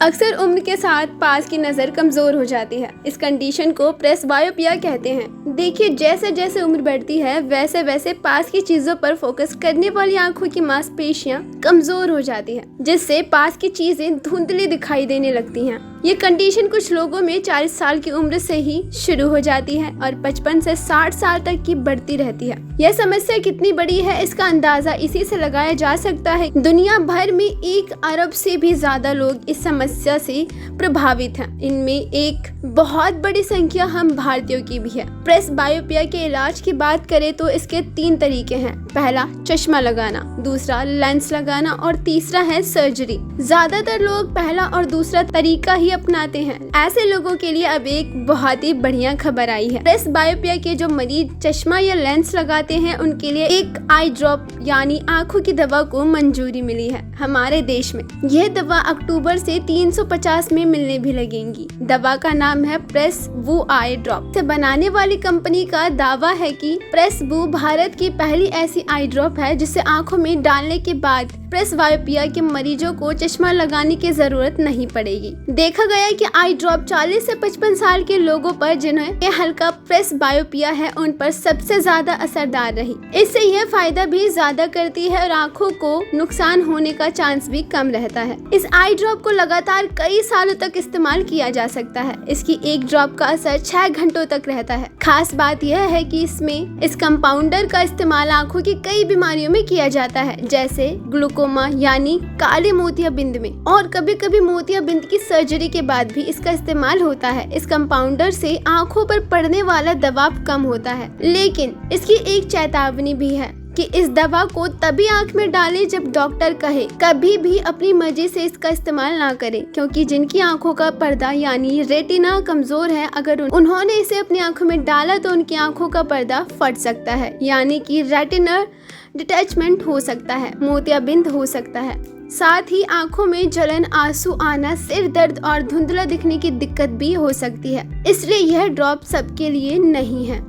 अक्सर उम्र के साथ पास की नज़र कमज़ोर हो जाती है। इस कंडीशन को प्रेसबायोपिया कहते हैं। देखिए, जैसे जैसे उम्र बढ़ती है वैसे वैसे पास की चीज़ों पर फोकस करने वाली आंखों की मांसपेशियां कमज़ोर हो जाती हैं, जिससे पास की चीज़ें धुंधली दिखाई देने लगती हैं। ये कंडीशन कुछ लोगों में 40 साल की उम्र से ही शुरू हो जाती है और 55 से 60 साल तक की बढ़ती रहती है। यह समस्या कितनी बड़ी है इसका अंदाजा इसी से लगाया जा सकता है। दुनिया भर में 1 अरब से भी ज्यादा लोग इस समस्या से प्रभावित हैं। इनमें एक बहुत बड़ी संख्या हम भारतीयों की भी है। प्रेसबायोपिया के इलाज की बात करें तो इसके 3 तरीके हैं। पहला, चश्मा लगाना, दूसरा लेंस लगाना और तीसरा है सर्जरी। ज्यादातर लोग पहला और दूसरा तरीका ही अपनाते हैं। ऐसे लोगों के लिए अब एक बहुत ही बढ़िया खबर आई है। प्रेसबायोपिया के जो मरीज चश्मा या लेंस लगाते हैं उनके लिए एक आई ड्रॉप यानी आंखों की दवा को मंजूरी मिली है हमारे देश में। यह दवा अक्टूबर से 350 में मिलने भी लगेंगी। दवा का नाम है प्रेसबू आई ड्रॉप। से बनाने वाली कंपनी का दावा है कि प्रेसबू भारत की पहली ऐसी आई ड्रॉप है जिसे आंखों में डालने के बाद प्रेसबायोपिया के मरीजों को चश्मा लगाने की जरूरत नहीं पड़ेगी। देखा गया कि आई ड्रॉप 40 से 55 साल के लोगों पर जिन्हें हल्का प्रेसबायोपिया है उन पर सबसे ज्यादा असरदार रही। इससे यह फायदा भी ज्यादा करती है और आंखों को नुकसान होने का चांस भी कम रहता है। इस आई ड्रॉप को लगातार कई सालों तक इस्तेमाल किया जा सकता है। इसकी एक ड्रॉप का असर 6 घंटों तक रहता है। खास बात यह है कि इसमें इस कंपाउंडर का इस्तेमाल आंखों की कई बीमारियों में किया जाता है, जैसे ग्लूकोमा यानी काले मोतियाबिंद में, और कभी कभी मोतियाबिंद की सर्जरी के बाद भी इसका इस्तेमाल होता है। इस कंपाउंडर से आंखों पर पड़ने वाला दबाव कम होता है, लेकिन इसकी एक चेतावनी भी है कि इस दवा को तभी आंख में डालें जब डॉक्टर कहे। कभी भी अपनी मर्जी से इसका इस्तेमाल ना करें, क्योंकि जिनकी आंखों का पर्दा यानी रेटिना कमजोर है, अगर उन्होंने इसे अपनी आंखों में डाला तो उनकी आंखों का पर्दा फट सकता है, यानी कि रेटिना डिटैचमेंट हो सकता है, मोतियाबिंद हो सकता है। साथ ही आंखों में जलन, आंसू आना, सिर दर्द और धुंधला दिखने की दिक्कत भी हो सकती है। इसलिए यह ड्रॉप सबके लिए नहीं है।